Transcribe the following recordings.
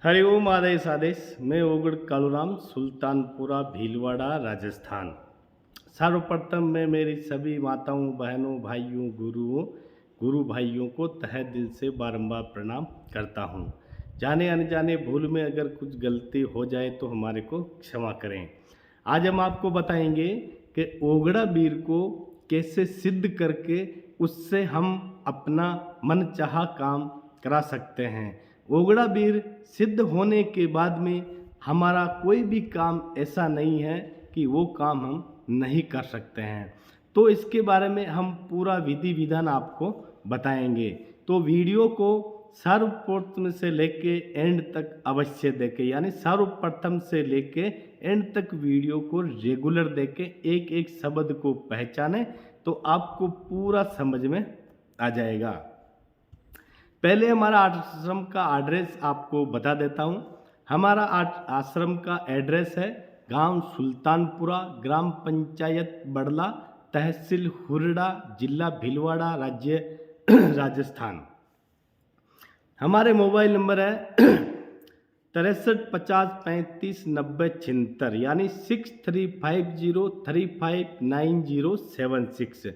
हरिओम आदेश आदेश। मैं ओगड़ कालूराम, सुल्तानपुरा भीलवाड़ा, राजस्थान। सर्वप्रथम मैं मेरी सभी माताओं, बहनों, भाइयों, गुरु भाइयों को तहे दिल से बारंबार प्रणाम करता हूँ। जाने अनजाने भूल में अगर कुछ गलती हो जाए तो हमारे को क्षमा करें। आज हम आपको बताएंगे कि ओगड़ा बीर को कैसे सिद्ध करके उससे हम अपना मनचाहा काम करा सकते हैं। ओगड़ा बीर सिद्ध होने के बाद में हमारा कोई भी काम ऐसा नहीं है कि वो काम हम नहीं कर सकते हैं। तो इसके बारे में हम पूरा विधि विधान आपको बताएंगे। तो वीडियो को सर्वप्रथम से लेके एंड तक अवश्य देखें, यानी सर्वप्रथम से लेके एंड तक वीडियो को रेगुलर देखें, एक एक शब्द को पहचानें तो आपको पूरा समझ में आ जाएगा। पहले हमारा आश्रम का एड्रेस आपको बता देता हूँ। हमारा आश्रम का एड्रेस है गांव सुल्तानपुरा, ग्राम पंचायत बड़ला, तहसील हुरडा, जिला भीलवाड़ा, राज्य राजस्थान। हमारे मोबाइल नंबर है 6350359076, यानी 6350359076।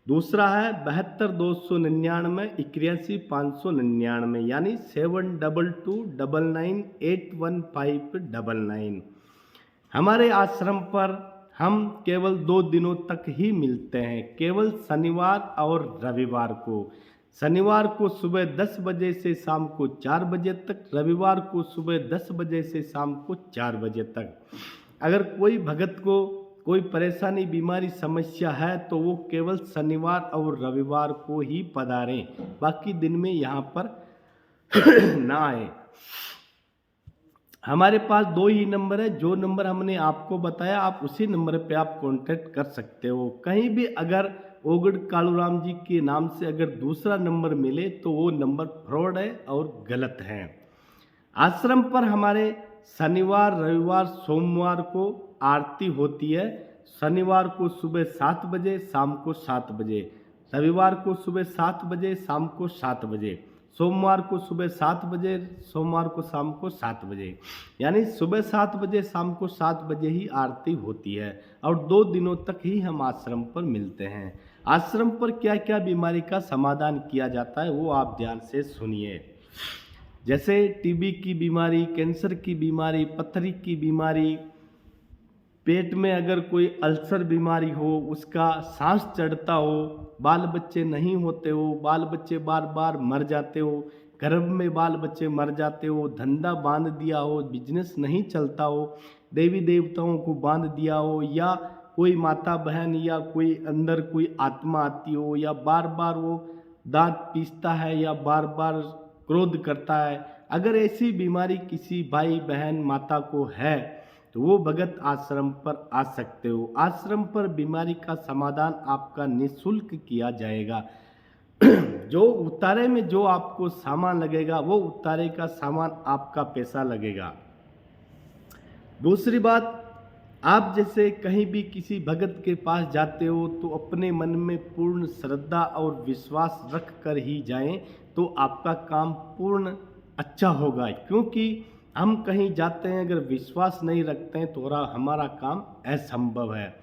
दूसरा है 722991 यानी 7229981599। हमारे आश्रम पर हम केवल 2 दिनों तक ही मिलते हैं, केवल शनिवार और रविवार को। शनिवार को सुबह 10 बजे से शाम को 4 बजे तक, रविवार को सुबह 10 बजे से शाम को 4 बजे तक। अगर कोई भगत को कोई परेशानी, बीमारी, समस्या है तो वो केवल शनिवार और रविवार को ही पधारें, बाकी दिन में यहाँ पर ना आए। हमारे पास 2 ही नंबर है, जो नंबर हमने आपको बताया आप उसी नंबर पे आप कांटेक्ट कर सकते हो। कहीं भी अगर ओगड़ कालूराम जी के नाम से अगर दूसरा नंबर मिले तो वो नंबर फ्रॉड है और गलत है। आश्रम पर हमारे शनिवार, रविवार, सोमवार को आरती होती है। शनिवार को सुबह 7 बजे, शाम को 7 बजे, रविवार को सुबह 7 बजे, शाम को 7 बजे, सोमवार को सुबह 7 बजे, सोमवार को शाम को 7 बजे, यानी सुबह 7 बजे, शाम को 7 बजे ही आरती होती है। और 2 दिनों तक ही हम आश्रम पर मिलते हैं। आश्रम पर क्या क्या बीमारी का समाधान किया जाता है वो आप ध्यान से सुनिए। जैसे टीबी की बीमारी, कैंसर की बीमारी, पथरी की बीमारी, पेट में अगर कोई अल्सर बीमारी हो, उसका सांस चढ़ता हो, बाल बच्चे नहीं होते हो, बाल बच्चे बार बार मर जाते हो, गर्भ में बाल बच्चे मर जाते हो, धंधा बांध दिया हो, बिजनेस नहीं चलता हो, देवी देवताओं को बांध दिया हो, या कोई माता बहन या कोई अंदर कोई आत्मा आती हो, या बार बार वो दांत पीसता है या बार बार क्रोध करता है, अगर ऐसी बीमारी किसी भाई बहन माता को है तो वो भगत आश्रम पर आ सकते हो। आश्रम पर बीमारी का समाधान आपका निःशुल्क किया जाएगा। जो उतारे में जो आपको सामान लगेगा वो उतारे का सामान आपका पैसा लगेगा। दूसरी बात, आप जैसे कहीं भी किसी भगत के पास जाते हो तो अपने मन में पूर्ण श्रद्धा और विश्वास रख कर ही जाएं, तो आपका काम पूर्ण अच्छा होगा। क्योंकि हम कहीं जाते हैं अगर विश्वास नहीं रखते हैं तो हमारा काम असंभव है।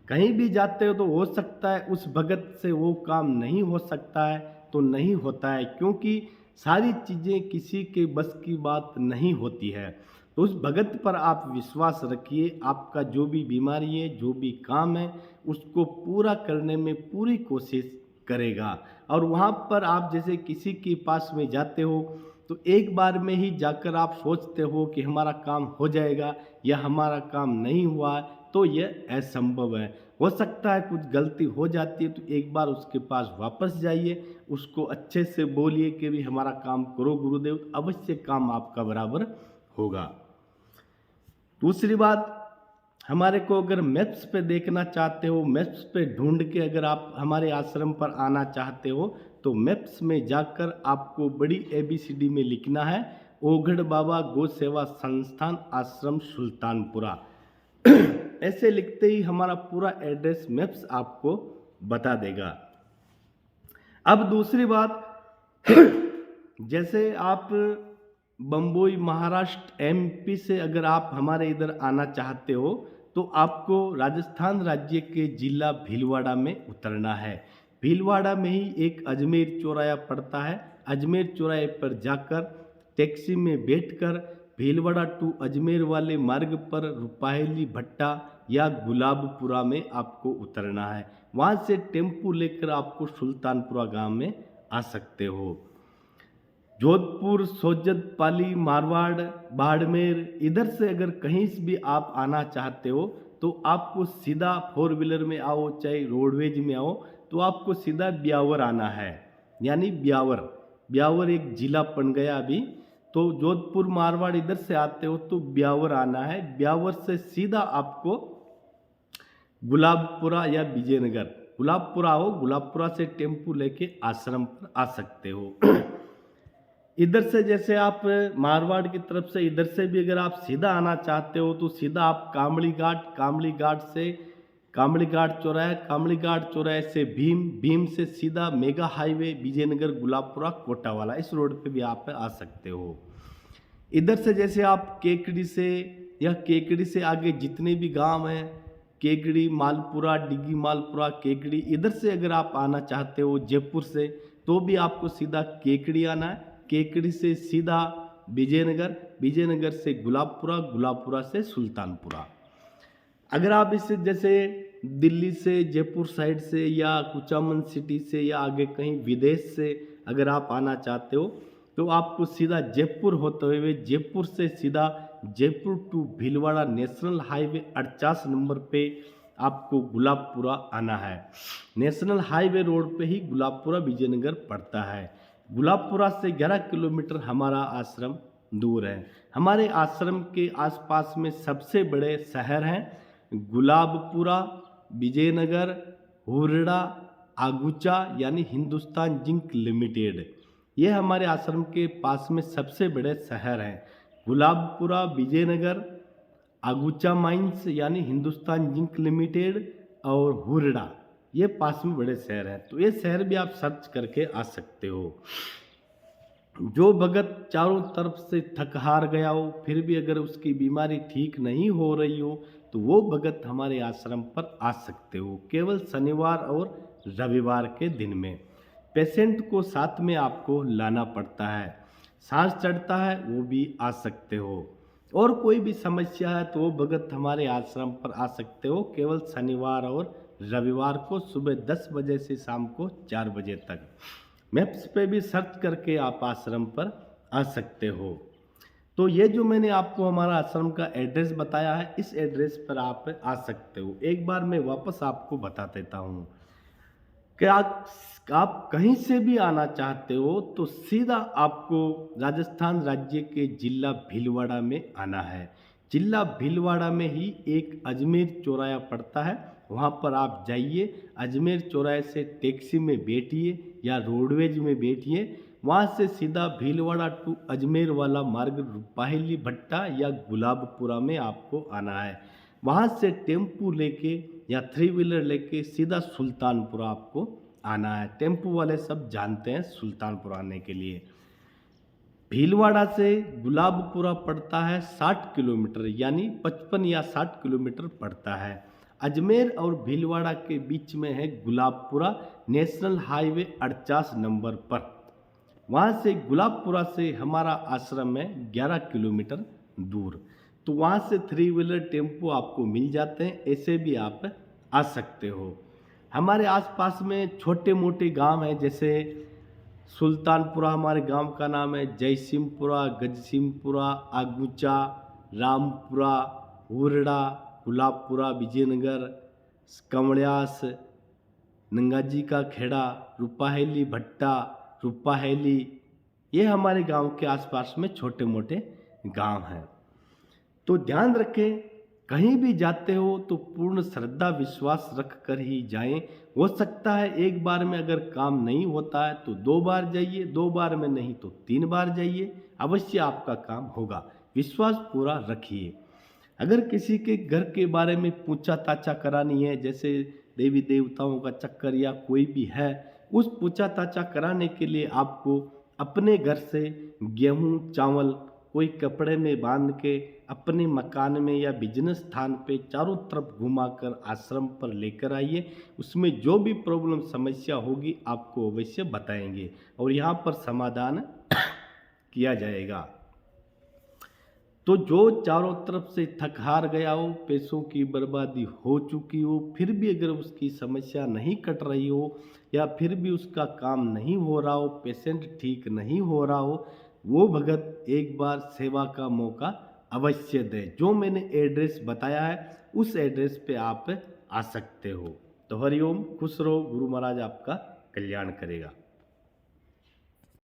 कहीं भी जाते हो तो हो सकता है उस भगत से वो काम नहीं हो सकता है तो नहीं होता है, क्योंकि सारी चीज़ें किसी के बस की बात नहीं होती है। तो उस भगत पर आप विश्वास रखिए, आपका जो भी बीमारी है, जो भी काम है, उसको पूरा करने में पूरी कोशिश करेगा। और वहाँ पर आप जैसे किसी के पास में जाते हो तो एक बार में ही जाकर आप सोचते हो कि हमारा काम हो जाएगा या हमारा काम नहीं हुआ, तो यह असंभव है। हो सकता है कुछ गलती हो जाती है तो एक बार उसके पास वापस जाइए, उसको अच्छे से बोलिए कि भी हमारा काम करो गुरुदेव, अवश्य काम आपका बराबर होगा। दूसरी बात, हमारे को अगर मैप्स पे देखना चाहते हो, मैप्स पे ढूंढ के अगर आप हमारे आश्रम पर आना चाहते हो तो मैप्स में जाकर आपको बड़ी ABCD में लिखना है ओघड़ बाबा गौ सेवा संस्थान, आश्रम सुल्तानपुरा। ऐसे लिखते ही हमारा पूरा एड्रेस मैप्स आपको बता देगा। अब दूसरी बात, जैसे आप बम्बई महाराष्ट्र एमपी से अगर आप हमारे इधर आना चाहते हो तो आपको राजस्थान राज्य के जिला भीलवाड़ा में उतरना है। भीलवाड़ा में ही एक अजमेर चौराया पड़ता है। अजमेर चौराहे पर जाकर टैक्सी में बैठकर भीलवाड़ा टू अजमेर वाले मार्ग पर रुपाहेली भट्टा या गुलाबपुरा में आपको उतरना है। वहाँ से टेम्पू लेकर आपको सुल्तानपुरा गांव में आ सकते हो। जोधपुर, सोजत, पाली, मारवाड़, बाड़मेर, इधर से अगर कहीं से भी आप आना चाहते हो तो आपको सीधा 4 व्हीलर में आओ चाहे रोडवेज में आओ तो आपको सीधा ब्यावर आना है। यानी ब्यावर एक जिला बन गया अभी। तो जोधपुर, मारवाड़ इधर से आते हो तो ब्यावर आना है। ब्यावर से सीधा आपको गुलाबपुरा या विजयनगर, गुलाबपुरा हो, गुलाबपुरा से टेम्पू लेके आश्रम पर आ सकते हो। इधर से जैसे आप मारवाड़ की तरफ से इधर से भी अगर आप सीधा आना चाहते हो तो सीधा आप कामड़ी घाट चौराहे से भीम से सीधा मेगा हाईवे विजयनगर, गुलाबपुरा, कोटावाला, इस रोड पे भी आप आ सकते हो। इधर से जैसे आप केकड़ी से आगे जितने भी गांव हैं, केकड़ी, मालपुरा, डिग्गी मालपुरा, केकड़ी, इधर से अगर आप आना चाहते हो जयपुर से तो भी आपको सीधा केकड़ी आना है। केकड़ी से सीधा विजयनगर से गुलाबपुरा, गुलाबपुरा से सुल्तानपुरा। अगर आप इससे जैसे दिल्ली से, जयपुर साइड से या कुचामन सिटी से या आगे कहीं विदेश से अगर आप आना चाहते हो तो आपको सीधा जयपुर होते हुए जयपुर से सीधा Jaipur to Bhilwara national highway 48 number पे आपको गुलाबपुरा आना है। नेशनल हाईवे रोड पे ही गुलाबपुरा विजयनगर पड़ता है। गुलाबपुरा से 11 किलोमीटर हमारा आश्रम दूर है। हमारे आश्रम के आसपास में सबसे बड़े शहर हैं गुलाबपुरा, विजयनगर, हुरड़ा, आगुचा यानी हिंदुस्तान जिंक लिमिटेड। ये हमारे आश्रम के पास में सबसे बड़े शहर हैं। गुलाबपुरा, विजयनगर, आगुचा माइंस यानी हिंदुस्तान जिंक लिमिटेड और हुरड़ा, ये पास में बड़े शहर हैं। तो ये शहर भी आप सर्च करके आ सकते हो। जो भगत चारों तरफ से थक हार गया हो फिर भी अगर उसकी बीमारी ठीक नहीं हो रही हो तो वो भगत हमारे आश्रम पर आ सकते हो। केवल शनिवार और रविवार के दिन में पेशेंट को साथ में आपको लाना पड़ता है। सांस चढ़ता है वो भी आ सकते हो। और कोई भी समस्या है तो वो भगत हमारे आश्रम पर आ सकते हो। केवल शनिवार और रविवार को सुबह 10 बजे से शाम को 4 बजे तक। मैप्स पे भी सर्च करके आप आश्रम पर आ सकते हो। तो ये जो मैंने आपको हमारा आश्रम का एड्रेस बताया है, इस एड्रेस पर आप आ सकते हो। एक बार मैं वापस आपको बता देता हूँ कि आप कहीं से भी आना चाहते हो तो सीधा आपको राजस्थान राज्य के जिला भीलवाड़ा में आना है। जिला भीलवाड़ा में ही एक अजमेर चौराया पड़ता है, वहाँ पर आप जाइए। अजमेर चौराहे से टैक्सी में बैठिए या रोडवेज में बैठिए। वहाँ से सीधा भीलवाड़ा टू अजमेर वाला मार्ग रुपाहेली भट्टा या गुलाबपुरा में आपको आना है। वहाँ से टेम्पू लेके या 3 व्हीलर लेके सीधा सुल्तानपुरा आपको आना है। टेम्पू वाले सब जानते हैं सुल्तानपुरा आने के लिए। भीलवाड़ा से गुलाबपुरा पड़ता है 60 किलोमीटर, यानी 55 या 60 किलोमीटर पड़ता है। अजमेर और भीलवाड़ा के बीच में है गुलाबपुरा नेशनल हाईवे 48 नंबर पर। वहाँ से गुलाबपुरा से हमारा आश्रम है 11 किलोमीटर दूर। तो वहाँ से 3 व्हीलर टेम्पो आपको मिल जाते हैं, ऐसे भी आप आ सकते हो। हमारे आसपास में छोटे मोटे गांव हैं, जैसे सुल्तानपुरा हमारे गांव का नाम है, जयसिंहपुरा, गजसिंहपुरा, आगुचा, रामपुरा, हुरड़ा, गुलाबपुरा, विजयनगर, कमड़ियास, नंगाजी का खेड़ा, रुपाहेली भट्टा, रुपाहेली, ये हमारे गांव के आसपास में छोटे मोटे गांव हैं। तो ध्यान रखें, कहीं भी जाते हो तो पूर्ण श्रद्धा विश्वास रख कर ही जाएं। हो सकता है एक बार में अगर काम नहीं होता है तो 2 बार जाइए, 2 बार में नहीं तो 3 बार जाइए, अवश्य आपका काम होगा। विश्वास पूरा रखिए। अगर किसी के घर के बारे में पूछा ताछा करानी है, जैसे देवी देवताओं का चक्कर या कोई भी है, उस पूछा ताछा कराने के लिए आपको अपने घर से गेहूं चावल कोई कपड़े में बांध के अपने मकान में या बिजनेस स्थान पे चारों तरफ घुमाकर आश्रम पर लेकर आइए। उसमें जो भी प्रॉब्लम समस्या होगी आपको अवश्य बताएंगे और यहाँ पर समाधान किया जाएगा। तो जो चारों तरफ से थक हार गया हो, पैसों की बर्बादी हो चुकी हो, फिर भी अगर उसकी समस्या नहीं कट रही हो या फिर भी उसका काम नहीं हो रहा हो, पेशेंट ठीक नहीं हो रहा हो, वो भगत एक बार सेवा का मौका अवश्य दें। जो मैंने एड्रेस बताया है उस एड्रेस पे आप आ सकते हो। तो हरिओम, खुश रहो, गुरु महाराज आपका कल्याण करेगा।